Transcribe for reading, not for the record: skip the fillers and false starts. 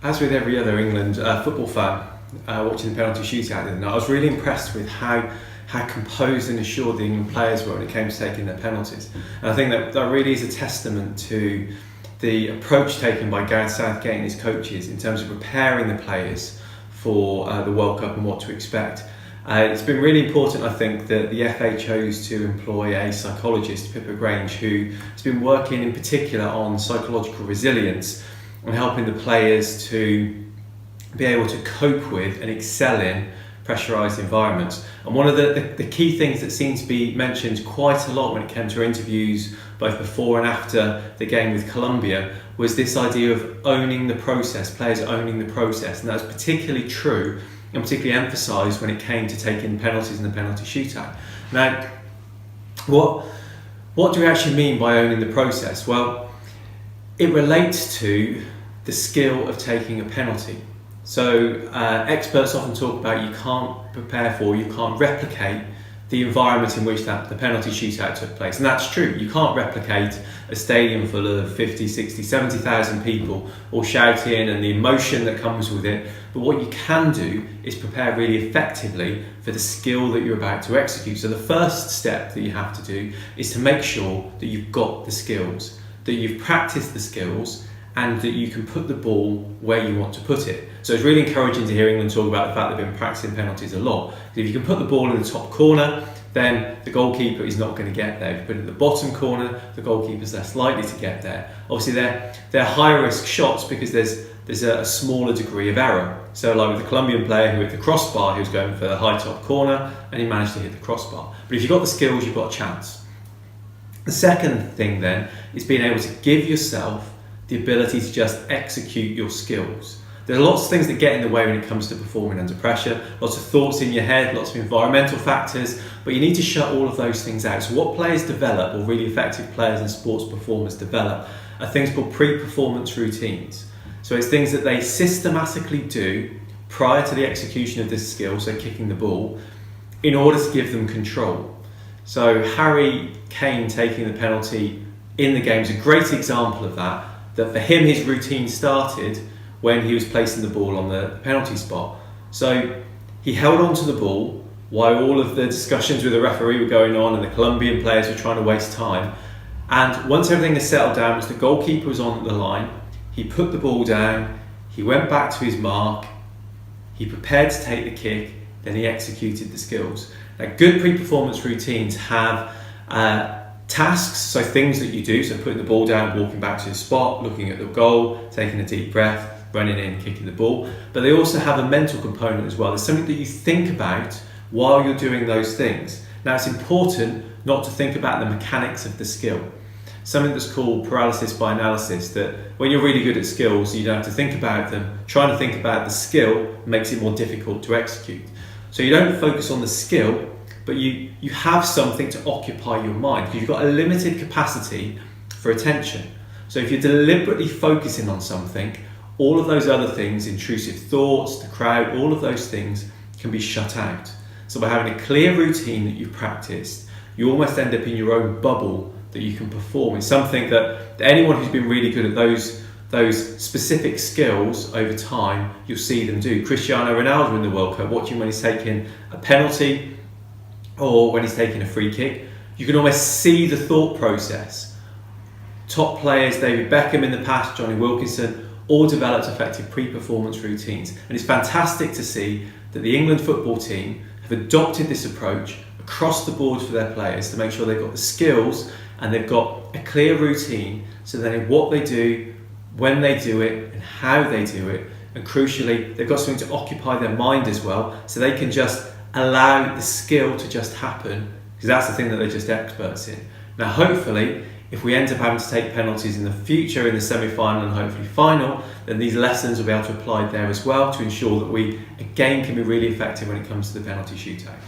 as with every other England football fan watching the penalty shootout the other night, I was really impressed with how composed and assured the England players were when it came to taking their penalties. And I think that really is a testament to the approach taken by Gareth Southgate and his coaches in terms of preparing the players for the World Cup and what to expect. It's been really important, I think, that the FA chose to employ a psychologist, Pippa Grange, who has been working in particular on psychological resilience and helping the players to be able to cope with and excel in pressurised environments. And one of the key things that seemed to be mentioned quite a lot when it came to interviews, both before and after the game with Colombia, was this idea of owning the process, players owning the process. And that was particularly true and particularly emphasised when it came to taking penalties in the penalty shootout. Now, what do we actually mean by owning the process? Well, it relates to the skill of taking a penalty. So experts often talk about you can't prepare for, you can't replicate the environment in which the penalty shootout took place. And that's true. You can't replicate a stadium full of 50, 60, 70,000 people all shouting and the emotion that comes with it. But what you can do is prepare really effectively for the skill that you're about to execute. So the first step that you have to do is to make sure that you've got the skills, that you've practiced the skills, and that you can put the ball where you want to put it. So it's really encouraging to hear England talk about the fact they've been practicing penalties a lot. If you can put the ball in the top corner, then the goalkeeper is not going to get there. If you put it in the bottom corner, the goalkeeper's less likely to get there. Obviously they're higher risk shots because there's a smaller degree of error. So like with the Colombian player who hit the crossbar, he was going for the high top corner and he managed to hit the crossbar. But if you've got the skills, you've got a chance. The second thing then is being able to give yourself the ability to just execute your skills. There are lots of things that get in the way when it comes to performing under pressure, lots of thoughts in your head, lots of environmental factors, but you need to shut all of those things out. So what players develop, or really effective players and sports performers develop, are things called pre-performance routines. So it's things that they systematically do prior to the execution of this skill, so kicking the ball, in order to give them control. So Harry Kane taking the penalty in the game is a great example of that for him his routine started when he was placing the ball on the penalty spot. So he held on to the ball while all of the discussions with the referee were going on and the Colombian players were trying to waste time. And once everything had settled down, as the goalkeeper was on the line, he put the ball down, he went back to his mark, he prepared to take the kick, then he executed the skills. Now, good pre-performance routines have tasks, so things that you do, so putting the ball down, walking back to the spot, looking at the goal, taking a deep breath, running in, kicking the ball. But they also have a mental component as well. There's something that you think about while you're doing those things. Now, it's important not to think about the mechanics of the skill. Something that's called paralysis by analysis, that when you're really good at skills, you don't have to think about them. Trying to think about the skill makes it more difficult to execute. So you don't focus on the skill, but you have something to occupy your mind, because you've got a limited capacity for attention. So if you're deliberately focusing on something, all of those other things, intrusive thoughts, the crowd, all of those things can be shut out. So by having a clear routine that you've practiced, you almost end up in your own bubble that you can perform. It's something that anyone who's been really good at those specific skills over time, you'll see them do. Cristiano Ronaldo in the World Cup, watching when he's taking a penalty or when he's taking a free kick, you can almost see the thought process. Top players, David Beckham in the past, Johnny Wilkinson, all developed effective pre-performance routines. And it's fantastic to see that the England football team have adopted this approach across the board for their players to make sure they've got the skills and they've got a clear routine, so then what they do, when they do it, and how they do it. And crucially, they've got something to occupy their mind as well, so they can just allow the skill to just happen, because that's the thing that they're just experts in. Now, hopefully, if we end up having to take penalties in the future, in the semi-final and hopefully final, then these lessons will be able to apply there as well to ensure that we, again, can be really effective when it comes to the penalty shootout.